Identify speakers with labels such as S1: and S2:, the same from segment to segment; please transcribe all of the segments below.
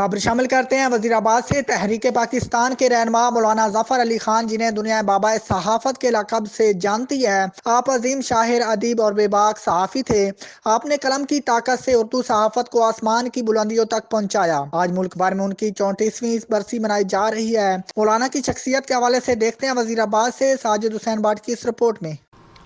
S1: खबर शामिल करते हैं वजीराबाद से। तहरीक पाकिस्तान के रहनुमा मौलाना जफर अली खान, जिन्हें दुनिया बाबा सहाफत के लक़ब से जानती है, आप अजीम शाहिर, अदीब और बेबाक सहाफ़ी थे। आपने कलम की ताकत से उर्दू सहाफत को आसमान की बुलंदियों तक पहुँचाया। आज मुल्क भर में उनकी 34वीं बरसी मनाई जा रही है। मौलाना की शख्सियत के हवाले से देखते हैं वजीराबाद से साजिद हुसैन बाट की इस रिपोर्ट में।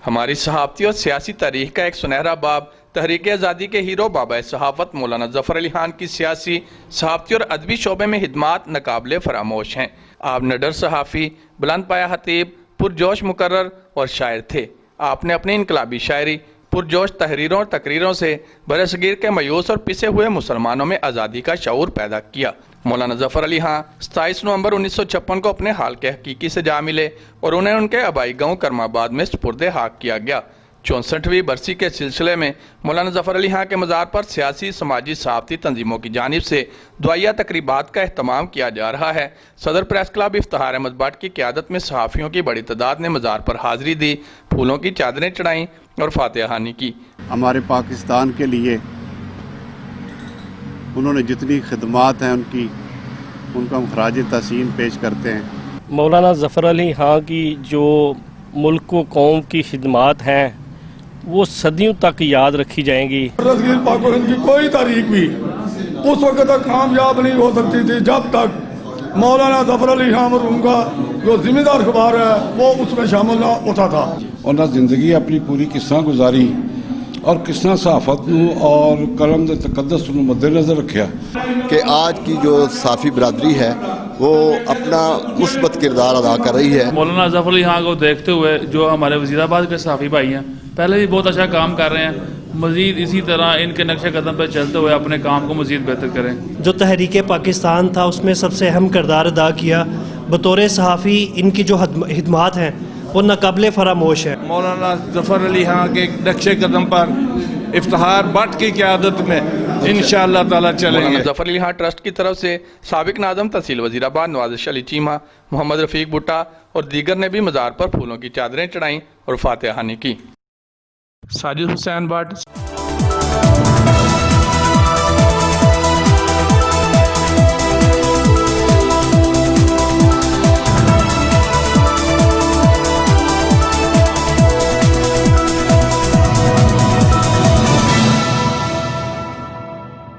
S2: हमारी सहाफ़ती और सियासी तारीख का एक सुनहरा बाब तहरीक आज़ादी के हीरो बाबा सहाफ़त मौलाना जफ़र अली खान की सियासी, सहाफ़ती और अदबी शोबे में खिदमात नाकाबिले फरामोश हैं। आप निडर सहाफ़ी, बुलंद पाया खतीब, पुरजोश मुकर्रर और शायर थे। आपने अपनी इनकलाबी शायरी, पुरजोश तहरीरों और तकरीरों से बरसगीर के मायूस और पिसे हुए मुसलमानों में आज़ादी का शऊर पैदा किया। मौलाना जफ़र अली खां 27 नवंबर 1956 को अपने हाल के हकीकी से जा मिले और उन्हें उनके आबाई गांव करमाबाद में सुपुर्दे हाक किया गया। 64वीं बरसी के सिलसिले में मौलाना जफ़र अली खां के मज़ार पर सियासी, समाजी, सहाफ़ती तंजीमों की जानिब से दुआया तकरीबात का अहतमाम किया जा रहा है। सदर प्रेस क्लब इफ्तिखार अहमद भट्ट की क़यादत में सहाफ़ियों की बड़ी तादाद ने मज़ार पर हाज़िरी दी, फूलों की चादरें चढ़ाईं और फातिहानी की।
S3: हमारे पाकिस्तान के लिए उन्होंने जितनी खिदमात हैं उनका हम खराज तहसीन पेश करते हैं।
S4: मौलाना जफ़र अली खां की जो मुल्क व कौम की खिदमात हैं वो सदियों तक याद रखी जाएंगी।
S5: बरसगीर पाक-ओ-हिंद की कोई तारीख भी उस वक्त तक कामयाब नहीं हो सकती थी जब तक मौलाना जफ़र अली खां मरहूम का जो जिम्मेदार अखबार है वो उसमें शामिल ना होता था।
S6: उन्होंने जिंदगी अपनी पूरी किस तरह गुजारी और किस तरह सहाफत और कलम के तकद्दस मद्देनजर रखा
S7: कि आज की जो साफ़ी बरादरी है वो अपना मुस्बत किरदार अदा कर रही है।
S8: मौलाना जफ़र अली खां को देखते हुए जो हमारे वजीराबाद के सहाफ़ी भाई हैं पहले भी बहुत अच्छा काम कर रहे हैं, मज़ीद इसी तरह इनके नक्शे कदम पर चलते हुए अपने काम को मज़ीद बेहतर करें।
S9: जो तहरीक पाकिस्तान था उसमें सबसे अहम किरदार अदा किया। बतौर सहाफ़ी इनकी जो खिदमात हैं वो नाकाबिले फरामोश है।
S10: मौलाना जफ़र अली खां के नक्शे कदम पर इफ्तिखार भट्ट की क़यादत में इंशाअल्लाह ताला चलेंगे।
S2: जफ़र अली खां ट्रस्ट की तरफ से साबिक नाज़म तहसील वजीराबाद नवाज़िश अली चीमा, मोहम्मद रफ़ीक भुट्टा और दीगर ने भी मज़ार पर फूलों की चादरें चढ़ाईं और फातिहानी की। साजिद हुसैन बाट।